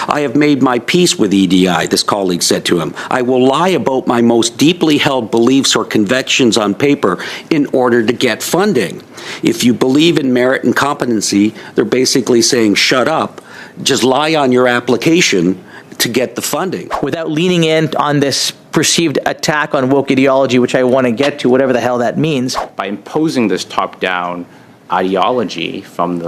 "I have made my peace with EDI," this colleague said to him. "I will lie about my most deeply held beliefs or convictions on paper in order to get funding. If you believe in merit and competency," they're basically saying, shut up, just lie on your application to get the funding. Without leaning in on this perceived attack on woke ideology, which I want to get to, whatever the hell that means. By imposing this top-down ideology from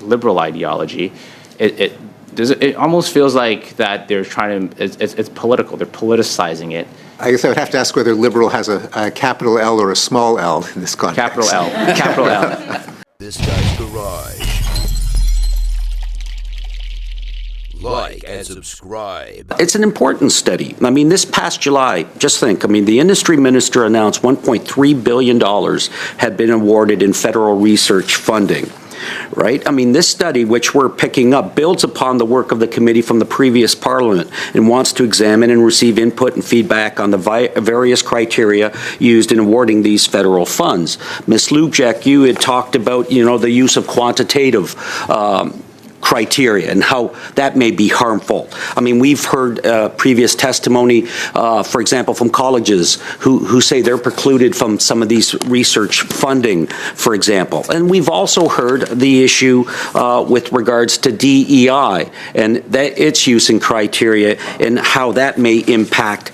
liberal ideology, it almost feels like that they're trying to, it's political, they're politicizing it. I guess I would have to ask whether liberal has a capital L or a small L in this context. Capital L, capital L. This guy's garage. Like and subscribe. It's an important study. I mean, this past July, just think, I mean, the industry minister announced $1.3 billion had been awarded in federal research funding. Right? I mean, this study, which we're picking up, builds upon the work of the committee from the previous parliament and wants to examine and receive input and feedback on the various criteria used in awarding these federal funds. Ms. Lubjak, you had talked about, the use of quantitative criteria and how that may be harmful. I mean, we've heard previous testimony, for example, from colleges who say they're precluded from some of these research funding, for example. And we've also heard the issue with regards to DEI and its use in criteria and how that may impact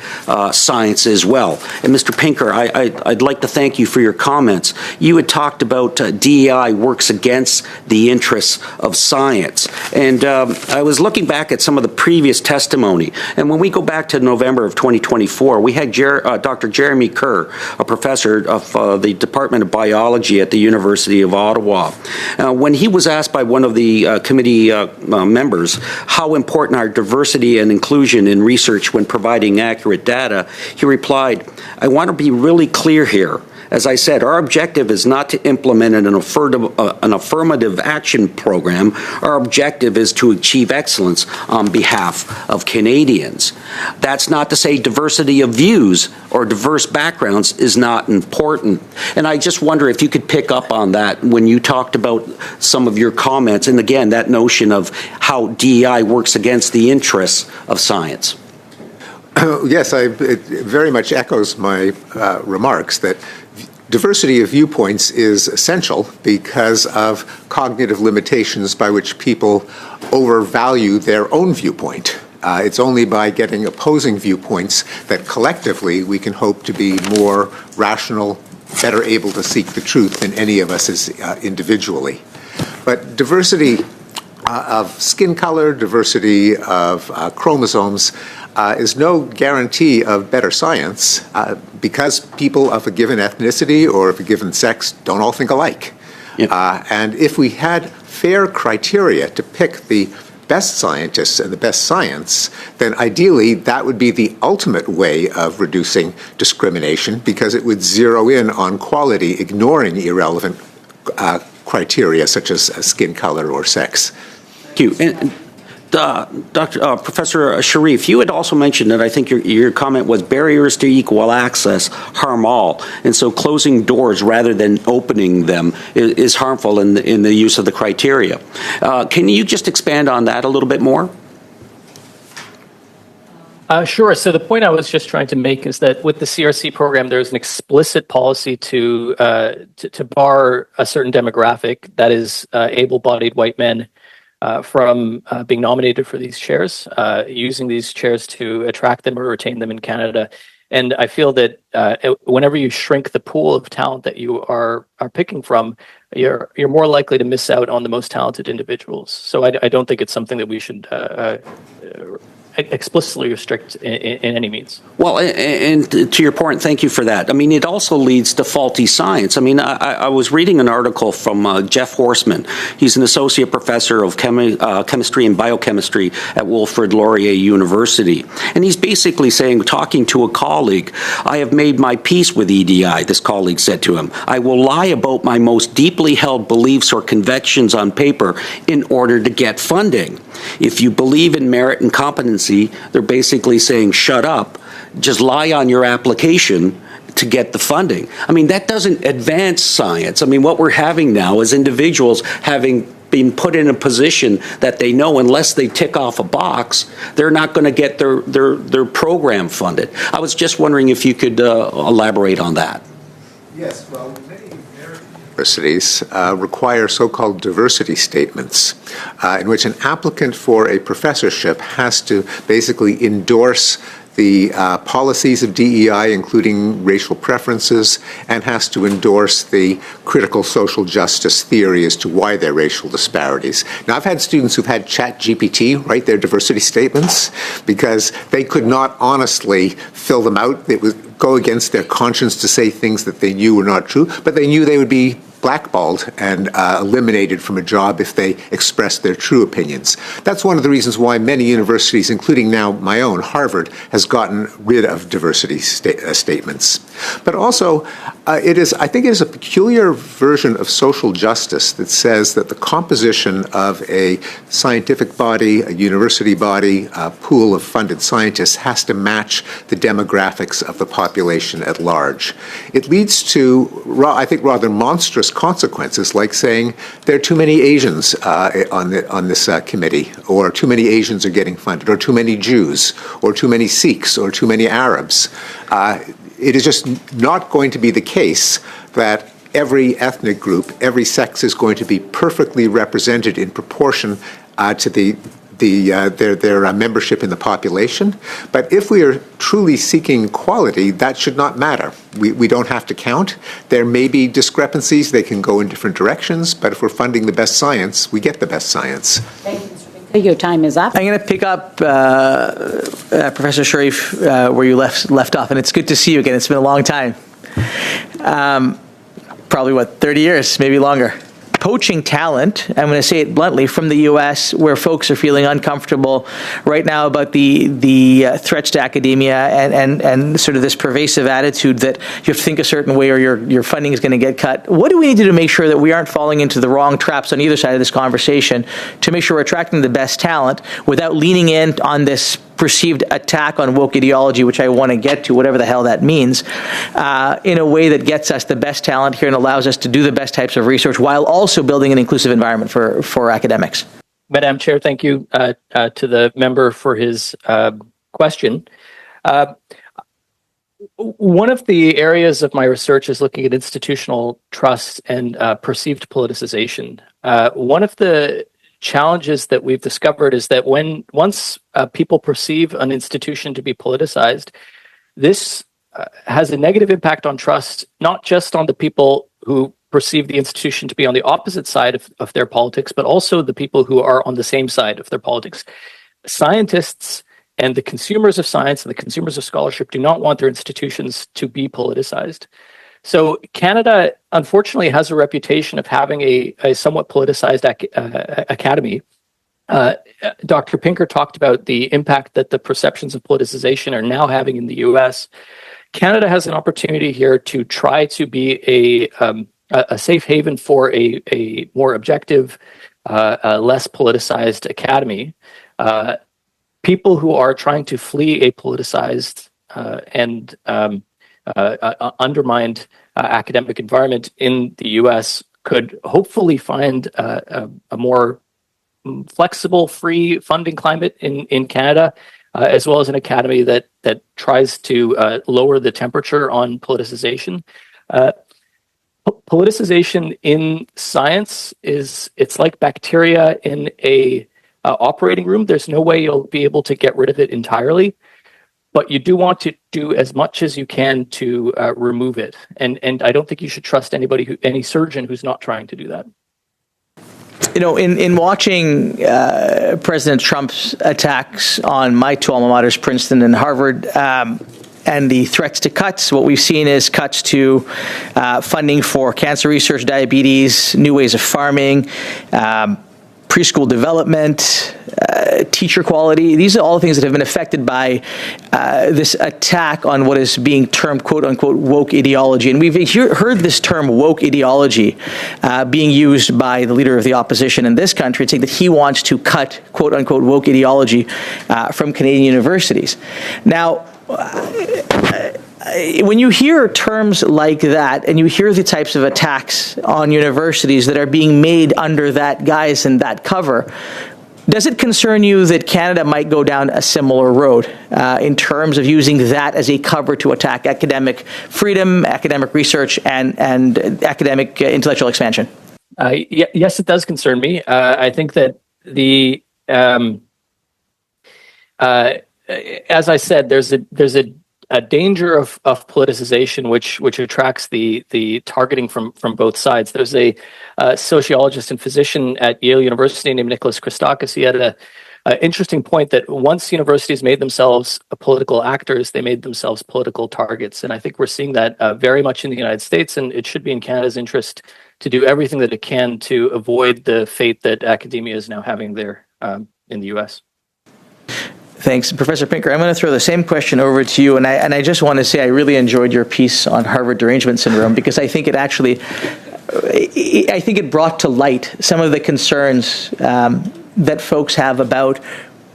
science as well. And Mr. Pinker, I'd like to thank you for your comments. You had talked about DEI works against the interests of science. And I was looking back at some of the previous testimony, and when we go back to November of 2024, we had Dr. Jeremy Kerr, a professor of the Department of Biology at the University of Ottawa. When he was asked by one of the committee members how important are diversity and inclusion in research when providing accurate data, he replied, "I want to be really clear here. As I said, our objective is not to implement an affirmative action program. Our objective is to achieve excellence on behalf of Canadians. That's not to say diversity of views or diverse backgrounds is not important." And I just wonder if you could pick up on that when you talked about some of your comments, and again, that notion of how DEI works against the interests of science. Yes, it very much echoes my remarks that diversity of viewpoints is essential because of cognitive limitations by which people overvalue their own viewpoint. It's only by getting opposing viewpoints that collectively we can hope to be more rational, better able to seek the truth than any of us is individually. But diversity of skin color, diversity of chromosomes, is no guarantee of better science because people of a given ethnicity or of a given sex don't all think alike. Yep. And if we had fair criteria to pick the best scientists and the best science, then ideally that would be the ultimate way of reducing discrimination because it would zero in on quality, ignoring irrelevant criteria such as skin color or sex. Thank you. And Professor Sharif, you had also mentioned that I think your comment was barriers to equal access harm all, and so closing doors rather than opening them is harmful in the use of the criteria. Can you just expand on that a little bit more? Sure. So the point I was just trying to make is that with the CRC program, there's an explicit policy to bar a certain demographic, that is able-bodied white men, from being nominated for these chairs, using these chairs to attract them or retain them in Canada. And I feel that whenever you shrink the pool of talent that you are picking from, you're more likely to miss out on the most talented individuals. So I don't think it's something that we should explicitly restrict in any means. Well, and to your point, thank you for that. I mean, it also leads to faulty science. I mean, I was reading an article from Jeff Horstman. He's an associate professor of chemistry and biochemistry at Wilfrid Laurier University. And he's basically saying, talking to a colleague, "I have made my peace with EDI," this colleague said to him. "I will lie about my most deeply held beliefs or convictions on paper in order to get funding. If you believe in merit and competency," they're basically saying, shut up, just lie on your application to get the funding. I mean, that doesn't advance science. I mean, what we're having now is individuals having being put in a position that they know unless they tick off a box, they're not going to get their program funded. I was just wondering if you could elaborate on that. Yes, well, many American universities require so-called diversity statements, in which an applicant for a professorship has to basically endorse the policies of DEI, including racial preferences, and has to endorse the critical social justice theory as to why there are racial disparities. Now, I've had students who've had ChatGPT write their diversity statements because they could not honestly fill them out. It would go against their conscience to say things that they knew were not true, but they knew they would be blackballed and eliminated from a job if they expressed their true opinions. That's one of the reasons why many universities, including now my own, Harvard, has gotten rid of diversity statements. But also, I think it is a peculiar version of social justice that says that the composition of a scientific body, a university body, a pool of funded scientists has to match the demographics of the population at large. It leads to, I think, rather monstrous consequences, like saying there are too many Asians on this committee, or too many Asians are getting funded, or too many Jews, or too many Sikhs, or too many Arabs. It is just not going to be the case that every ethnic group, every sex is going to be perfectly represented in proportion to their membership in the population. But if we are truly seeking equality, that should not matter. We don't have to count. There may be discrepancies. They can go in different directions. But if we're funding the best science, we get the best science. Thank you, Mr. Pinker. Your time is up. I'm going to pick up, Professor Sharif, where you left off, and it's good to see you again. It's been a long time. Probably, 30 years, maybe longer. Poaching talent, I'm going to say it bluntly, from the U.S., where folks are feeling uncomfortable right now about the threats to academia and sort of this pervasive attitude that you have to think a certain way or your funding is going to get cut. What do we need to do to make sure that we aren't falling into the wrong traps on either side of this conversation to make sure we're attracting the best talent without leaning in on this perceived attack on woke ideology, which I want to get to, whatever the hell that means, in a way that gets us the best talent here and allows us to do the best types of research while also building an inclusive environment for academics? Madam Chair, thank you to the member for his question. One of the areas of my research is looking at institutional trust and perceived politicization. One of the challenges that we've discovered is that once people perceive an institution to be politicized, this has a negative impact on trust, not just on the people who perceive the institution to be on the opposite side of their politics, but also the people who are on the same side of their politics. Scientists and the consumers of science and the consumers of scholarship do not want their institutions to be politicized. So Canada, unfortunately, has a reputation of having a somewhat politicized academy. Dr. Pinker talked about the impact that the perceptions of politicization are now having in the U.S. Canada has an opportunity here to try to be a safe haven for a more objective, less politicized academy. People who are trying to flee a politicized and undermined academic environment in the U.S. could hopefully find a more flexible, free funding climate in Canada, as well as an academy that tries to lower the temperature on politicization. Politicization in science it's like bacteria in a operating room. There's no way you'll be able to get rid of it entirely, but you do want to do as much as you can to remove it. And I don't think you should trust any surgeon who's not trying to do that. You know, in watching President Trump's attacks on my two alma maters, Princeton and Harvard, and the threats to cuts, what we've seen is cuts to funding for cancer research, diabetes, new ways of farming, preschool development, teacher quality. These are all things that have been affected by this attack on what is being termed, quote unquote, woke ideology. And we've heard this term woke ideology being used by the leader of the opposition in this country, saying that he wants to cut, quote unquote, woke ideology from Canadian universities. Now, when you hear terms like that, and you hear the types of attacks on universities that are being made under that guise and that cover, does it concern you that Canada might go down a similar road in terms of using that as a cover to attack academic freedom, academic research, and academic intellectual expansion? Yes, it does concern me. I think that as I said, there's a danger of politicization which attracts the targeting from both sides. There's a sociologist and physician at Yale University named Nicholas Christakis. He had an interesting point that once universities made themselves political actors, they made themselves political targets. And I think we're seeing that very much in the United States, and it should be in Canada's interest to do everything that it can to avoid the fate that academia is now having there in the U.S. Thanks. Professor Pinker, I'm going to throw the same question over to you, and I just want to say I really enjoyed your piece on Harvard derangement syndrome, because I think it brought to light some of the concerns that folks have about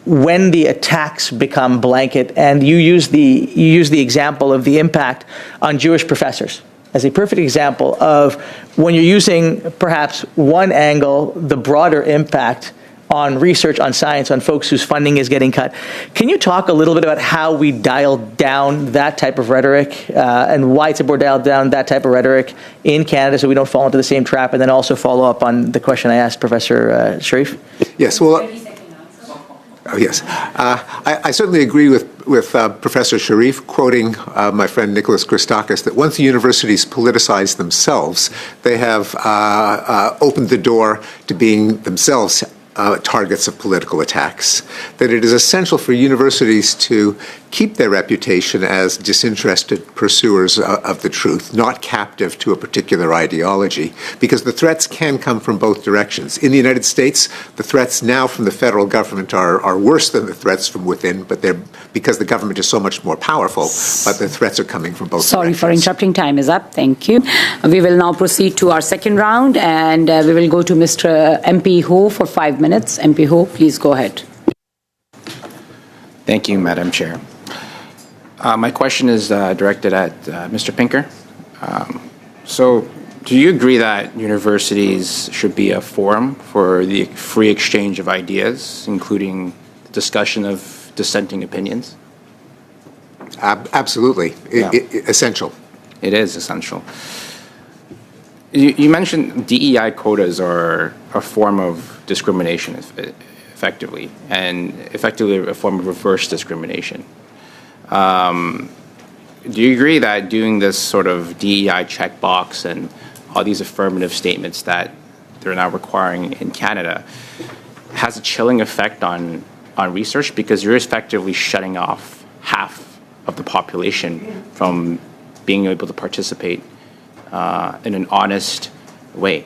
when the attacks become blanket, and you use the example of the impact on Jewish professors as a perfect example of when you're using perhaps one angle, the broader impact on research, on science, on folks whose funding is getting cut. Can you talk a little bit about how we dial down that type of rhetoric and why it's important to dial down that type of rhetoric in Canada so we don't fall into the same trap, and then also follow up on the question I asked Professor Sharif? Yes, well, oh, yes. I certainly agree with Professor Sharif, quoting my friend Nicholas Christakis, that once the universities politicize themselves, they have opened the door to being themselves targets of political attacks, that it is essential for universities to keep their reputation as disinterested pursuers of the truth, not captive to a particular ideology, because the threats can come from both directions. In the United States, the threats now from the federal government are worse than the threats from within, but they're because the government is so much more powerful, but the threats are coming from both Sorry directions. for interrupting. Time is up. Thank you. We will now proceed to our second round, and we will go to Mr. MP Ho for 5 minutes. MP Ho, please go ahead. Thank you, Madam Chair. My question is directed at Mr. Pinker. So, do you agree that universities should be a forum for the free exchange of ideas, including discussion of dissenting opinions? Absolutely. Yeah. Essential. It is essential. You mentioned DEI quotas are a form of discrimination, effectively, and effectively a form of reverse discrimination. Do you agree that doing this sort of DEI checkbox and all these affirmative statements that they're now requiring in Canada has a chilling effect on research, because you're effectively shutting off half of the population from being able to participate in an honest way?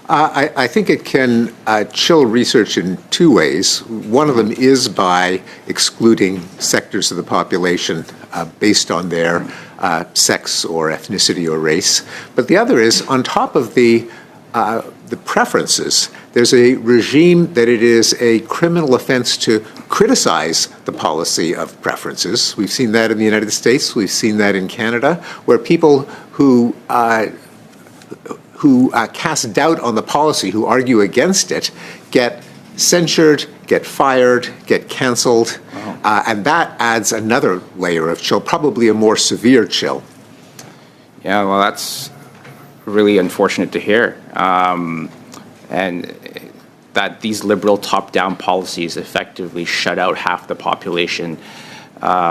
I think it can chill research in two ways. One of them is by excluding sectors of the population based on their sex or ethnicity or race. But the other is, on top of the preferences, there's a regime that it is a criminal offense to criticize the policy of preferences. We've seen that in the United States. We've seen that in Canada, where people who cast doubt on the policy, who argue against it, get censured, get fired, get canceled, and that adds another layer of chill, probably a more severe chill. Yeah, well, that's really unfortunate to hear. And that these liberal top-down policies effectively shut out half the population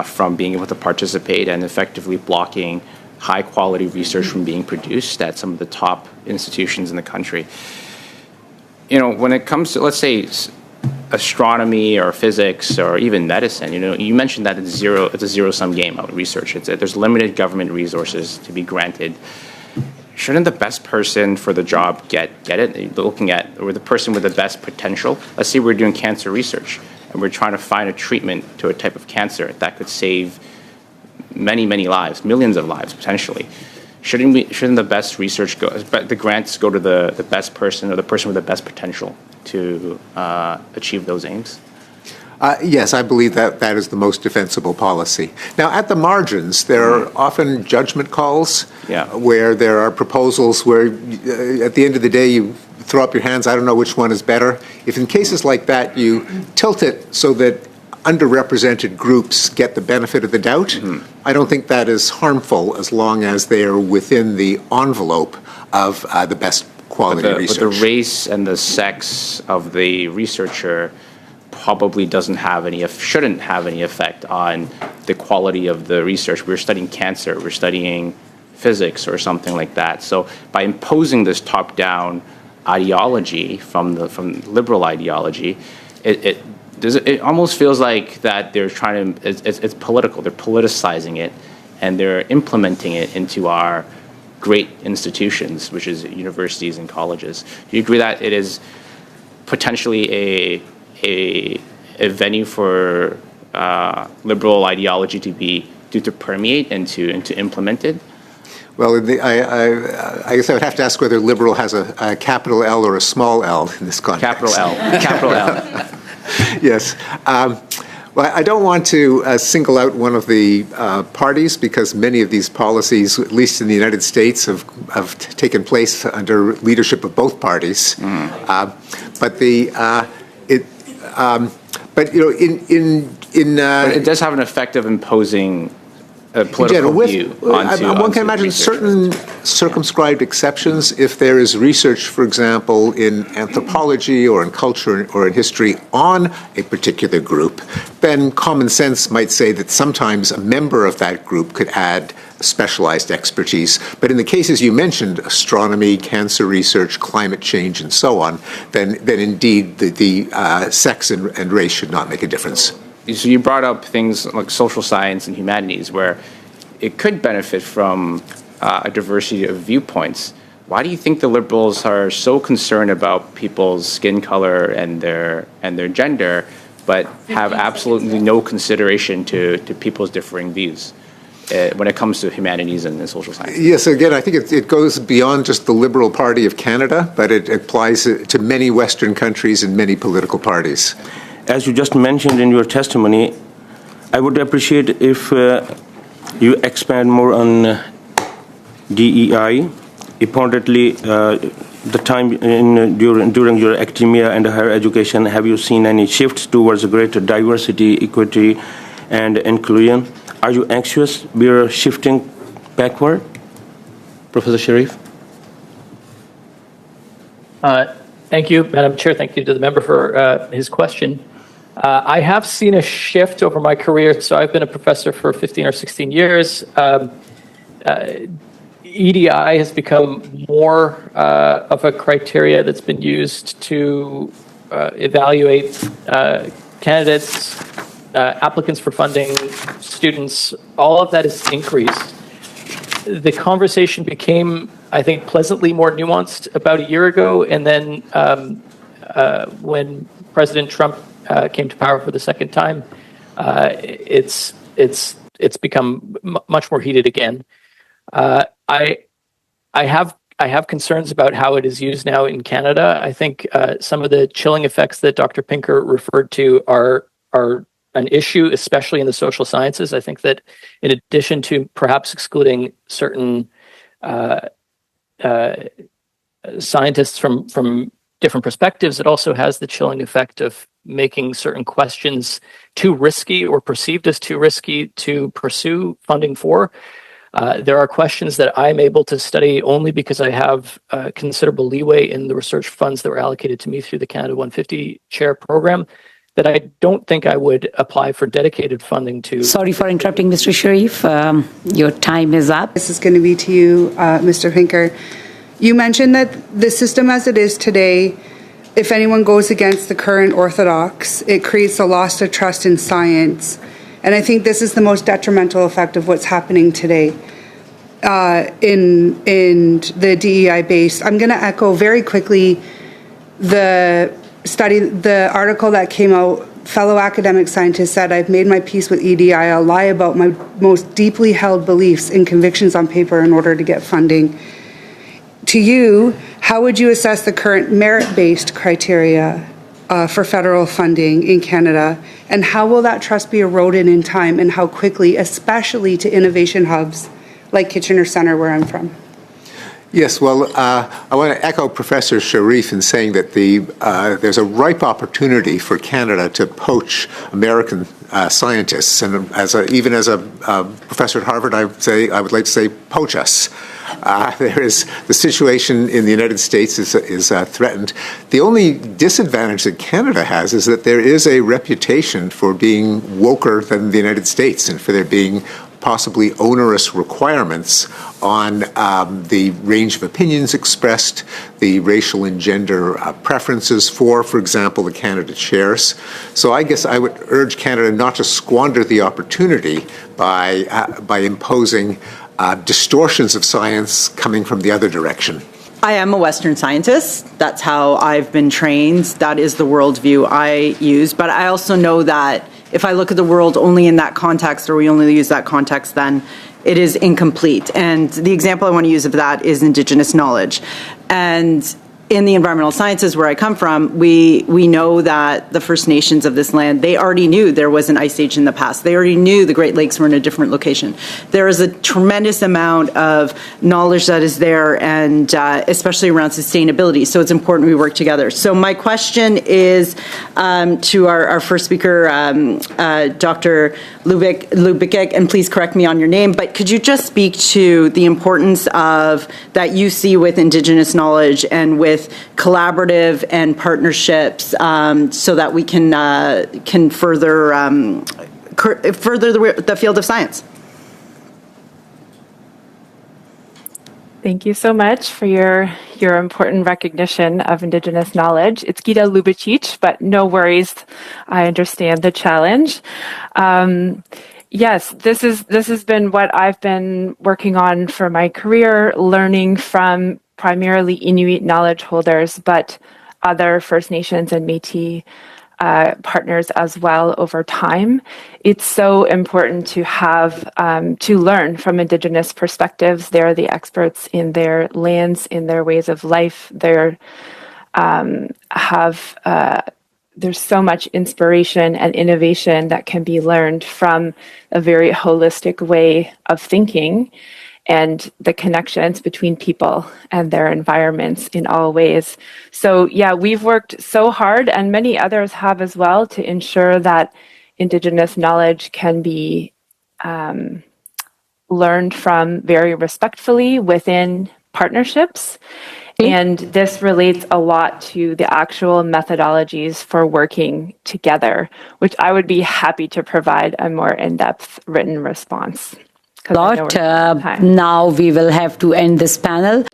from being able to participate, and effectively blocking high-quality research from being produced at some of the top institutions in the country. You know, when it comes to, let's say, astronomy or physics or even medicine, you know, you mentioned that it's a zero-sum game out research. There's limited government resources to be granted. Shouldn't the best person for the job get it? Looking at, or the person with the best potential. Let's say we're doing cancer research and we're trying to find a treatment to a type of cancer that could save many, many lives, millions of lives potentially. Shouldn't the best research go, the grants go to the best person, or the person with the best potential to achieve those aims? Yes, I believe that that is the most defensible policy. Now, at the margins, there are often judgment calls where there are proposals where at the end of the day you throw up your hands, I don't know which one is better. If in cases like that you tilt it so that underrepresented groups get the benefit of the doubt, I don't think that is harmful as long as they are within the envelope of the best quality research. But the race and the sex of the researcher probably shouldn't have any effect on the quality of the research. We're studying cancer, we're studying physics or something like that. So by imposing this top-down ideology from liberal ideology, it almost feels like that they're trying to, it's political, they're politicizing it, and they're implementing it into our great institutions, which is universities and colleges. Do you agree that it is potentially a venue for liberal ideology to permeate and to implement it? Well, I guess I would have to ask whether liberal has a capital L or a small L in this context. Capital L. Capital L. Yes. Well, I don't want to single out one of the parties because many of these policies, at least in the United States, have taken place under leadership of both parties. But it does have an effect of imposing a political view onto one can imagine certain circumscribed exceptions. If there is research, for example, in anthropology or in culture or in history on a particular group, then common sense might say that sometimes a member of that group could add specialized expertise. But in the cases you mentioned, astronomy, cancer research, climate change, and so on, then indeed the sex and race should not make a difference. So you brought up things like social science and humanities where it could benefit from a diversity of viewpoints. Why do you think the liberals are so concerned about people's skin color and their gender, but have absolutely no consideration to people's differing views when it comes to humanities and social sciences? Yes, again, I think it goes beyond just the Liberal Party of Canada, but it applies to many Western countries and many political parties. As you just mentioned in your testimony, I would appreciate if you expand more on DEI. Importantly, the time during your academia and higher education, have you seen any shifts towards greater diversity, equity, and inclusion? Are you anxious we're shifting backward? Professor Sharif? Thank you, Madam Chair. Thank you to the member for his question. I have seen a shift over my career. So I've been a professor for 15 or 16 years. EDI has become more of a criteria that's been used to evaluate candidates, applicants for funding, students. All of that has increased. The conversation became, I think, pleasantly more nuanced about a year ago. And then when President Trump came to power for the second time, it's become much more heated again. I have concerns about how it is used now in Canada. I think some of the chilling effects that Dr. Pinker referred to are an issue, especially in the social sciences. I think that in addition to perhaps excluding certain scientists from different perspectives, it also has the chilling effect of making certain questions too risky or perceived as too risky to pursue funding for. There are questions that I'm able to study only because I have considerable leeway in the research funds that were allocated to me through the Canada 150 chair program that I don't think I would apply for dedicated funding to. Sorry for interrupting, Mr. Sharif. Your time is up. This is going to be to you, Mr. Pinker. You mentioned that the system as it is today, if anyone goes against the current orthodox, it creates a loss of trust in science. And I think this is the most detrimental effect of what's happening today in the DEI base. I'm going to echo very quickly the article that came out. Fellow academic scientists said, "I've made my peace with EDI. I'll lie about my most deeply held beliefs and convictions on paper in order to get funding." To you, how would you assess the current merit-based criteria for federal funding in Canada? And how will that trust be eroded in time, and how quickly, especially to innovation hubs like Kitchener Centre, where I'm from? Yes, well, I want to echo Professor Sharif in saying that there's a ripe opportunity for Canada to poach American scientists, and even as a professor at Harvard, I would like to say, poach us. The situation in the United States is threatened. The only disadvantage that Canada has is that there is a reputation for being woker than the United States, and for there being possibly onerous requirements on the range of opinions expressed, the racial and gender preferences for example, the candidate chairs. So I guess I would urge Canada not to squander the opportunity by imposing distortions of science coming from the other direction. I am a Western scientist. That's how I've been trained. That is the worldview I use. But I also know that if I look at the world only in that context, or we only use that context, then it is incomplete. And the example I want to use of that is Indigenous knowledge. And in the environmental sciences where I come from, we know that the First Nations of this land, they already knew there was an ice age in the past. They already knew the Great Lakes were in a different location. There is a tremendous amount of knowledge that is there, and especially around sustainability. So it's important we work together. So my question is to our first speaker, Dr. Lubicek, and please correct me on your name, but could you just speak to the importance of that you see with Indigenous knowledge and with collaborative and partnerships, so that we can further the field of science? Thank you so much for your important recognition of Indigenous knowledge. It's Gita Lubicic, but no worries. I understand the challenge. Yes, this has been what I've been working on for my career, learning from primarily Inuit knowledge holders, but other First Nations and Métis partners as well over time. It's so important to have, to learn from Indigenous perspectives. They're the experts in their lands, in their ways of life. There's so much inspiration and innovation that can be learned from a very holistic way of thinking and the connections between people and their environments in all ways. So yeah, we've worked so hard, and many others have as well, to ensure that Indigenous knowledge can be learned from very respectfully within partnerships. And this relates a lot to the actual methodologies for working together, which I would be happy to provide a more in-depth written response. Now we will have to end this panel.